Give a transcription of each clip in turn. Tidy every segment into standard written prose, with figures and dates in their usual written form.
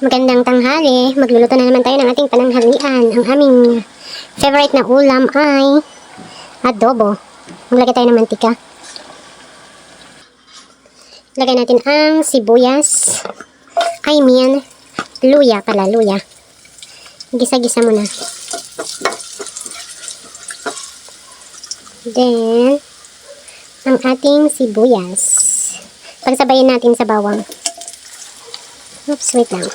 Magandang tanghali. Magluluto na naman tayo ng ating pananghalian. Ang aming favorite na ulam ay adobo. Maglagay tayo ng mantika. Lagay natin ang sibuyas. Luya pala, luya. Gisa-gisa muna. Then, ang ating sibuyas. Pagsabayin natin sa bawang. Oops, wait lang.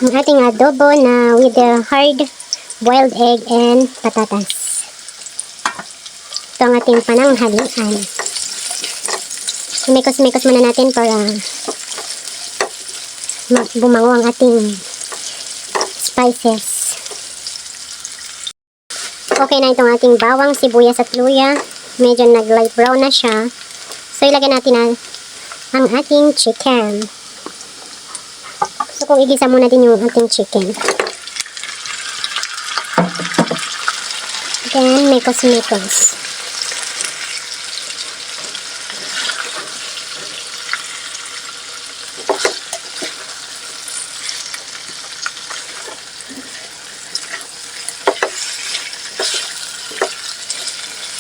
Ang ating adobo na with the hard boiled egg and patatas. Ito ang ating pananghalian. Mekos-mekos muna natin para bumango ang ating spices. Okay na itong ating bawang, sibuyas at luya. Medyo nag-light brown na siya. So ilagay natin ang ating chicken. So kung igisa muna din yung ating chicken. Then mekos-mekos.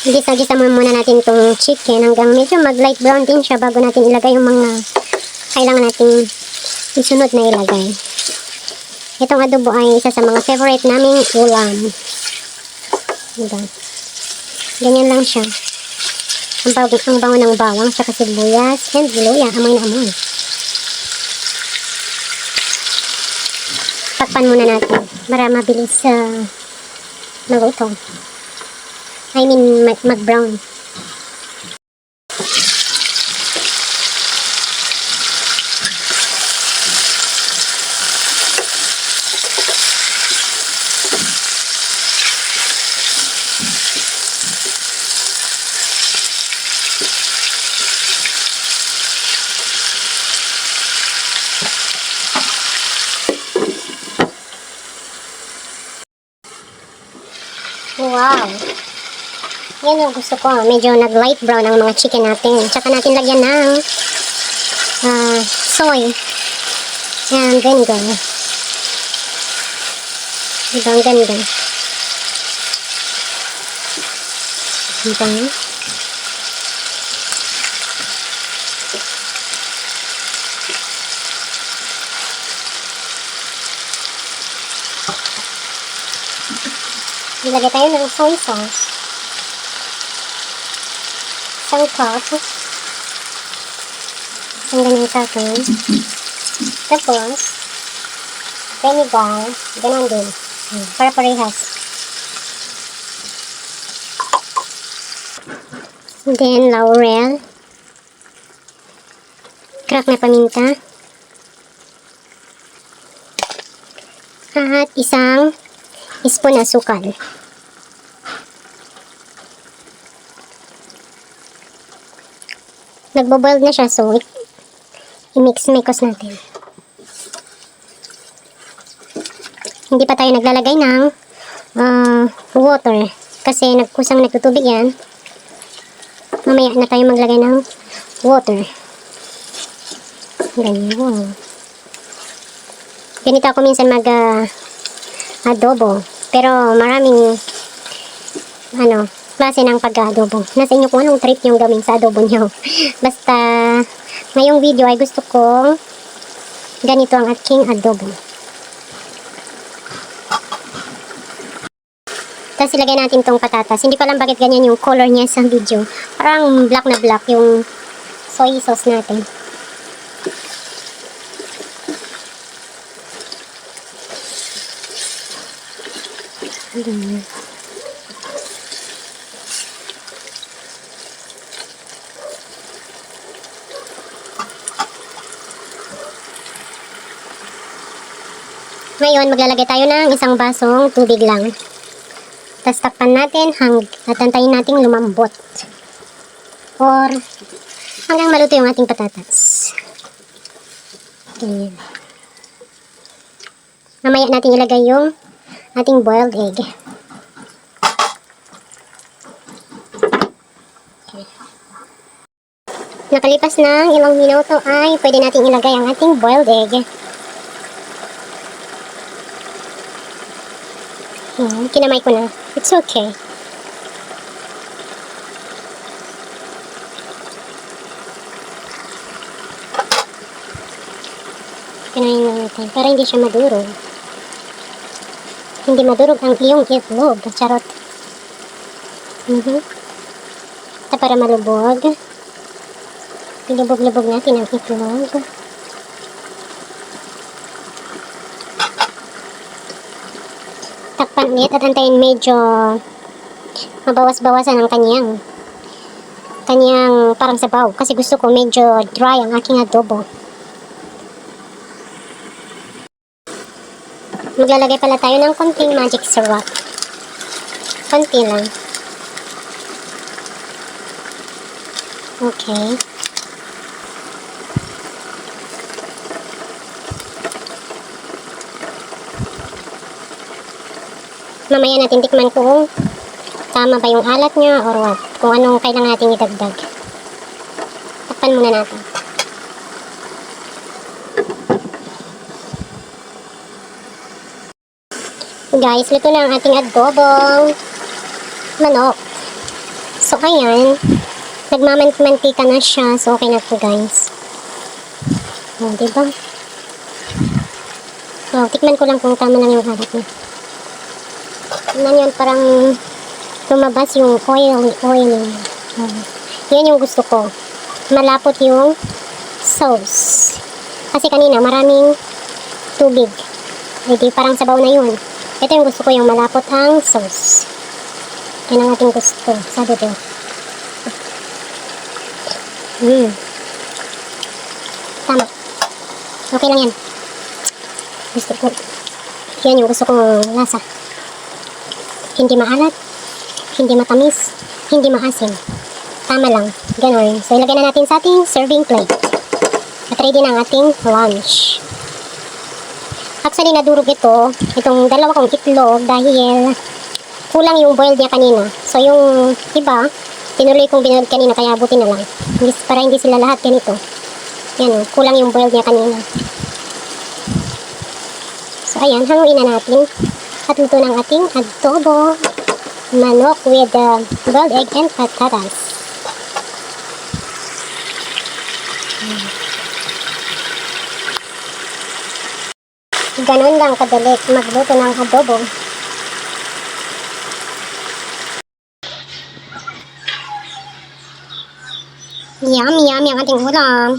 Gisa-gisa muna natin itong chicken hanggang medyo mag-light brown din siya bago natin ilagay yung mga kailangan natin isunod na ilagay. Itong adobo ay isa sa mga favorite naming ulam. Diba? Ganyan lang siya. Ang bango ng bawang, saka sibuyas, and luya, amoy na amoy. Takpan muna natin para mabilis maluto. I mean, mag-brown. Wow! Yan yung gusto ko. Medyo nag-light brown ang mga chicken natin. Tsaka natin lagyan ng soy and vinegar. Diba ang ganda? Diba? Ilagay tayo ng soy sauce. Isang cup. Isang ganyan sa akin. Tapos, vinegar. Ganun din. Para parehas. Then, laurel. Crack na paminta. At isang spoon asukal. Nagbo-boil na siya, so i-mix-mekos natin. Hindi pa tayo naglalagay ng water kasi kusang nagtutubig yan. Mamaya na tayo maglagay ng water. Ganyan. Wow. Ganito ako minsan adobo, pero maraming klase ng pag-adobo. Nasa inyo kung anong trip yung gawin sa adobo nyo. Basta, ngayong video ay gusto kong ganito ang aking adobo. Tapos ilagay natin tong patatas. Hindi ko alam bakit ganyan yung color niya sa video. Parang black na black yung soy sauce natin. Ngayon, maglalagay tayo ng isang basong tubig lang. Tapos takpan natin at antayin natin lumambot. Or hanggang maluto yung ating patatas. Okay. Mamaya natin ilagay yung ating boiled egg. Okay. Nakalipas ng ilang minuto ay pwede natin ilagay ang ating boiled egg. Kinamay ko na. It's okay. Kinain na natin para hindi siya madurog. Hindi madurog ang iyong itlog. Charot. Ito para malubog. Ilubog-lubog natin ang itlog. Takpan ulit at antayin medyo mabawas-bawasan ang kanyang parang sabaw. Kasi gusto ko medyo dry ang aking adobo. Maglalagay pala tayo ng konting magic syrup. Konti lang. Okay. Mamaya natin tikman kung tama ba yung alat niya or what. Kung anong kailangan natin idagdag. Takpan muna natin. Guys, luto na ang ating adobong manok. So, ayan. Nagmamantika na siya. So, okay na po, guys. O, diba? O, tikman ko lang kung tama lang yung halat niya. Tignan yun, parang lumabas yung oil. Yan yung gusto ko. Malapot yung sauce. Kasi kanina, maraming tubig. Hindi, parang sabaw na yun. Ito yung gusto ko, yung malapot ang sauce. Yan ang ating gusto. Sabi ko. Tama. Okay lang yan. Gusto ko. Yan yung gusto kong lasa. Hindi maalat. Hindi matamis. Hindi maasim. Tama lang. Ganon. So, ilagay na natin sa ating serving plate. At ready na ang ating lunch. Actually, nadurog itong dalawa kong itlog dahil kulang yung boiled niya kanina. So, yung iba, tinuloy kong binoiled kanina kaya buti na lang. Para hindi sila lahat ganito. Yan, kulang yung boiled niya kanina. So, ayan, hanguin na natin. At luto ng ating adobo manok with boiled egg and patatas. Ganon lang kadali magluto ng adobo. Yummy, yummy ang ating ulam.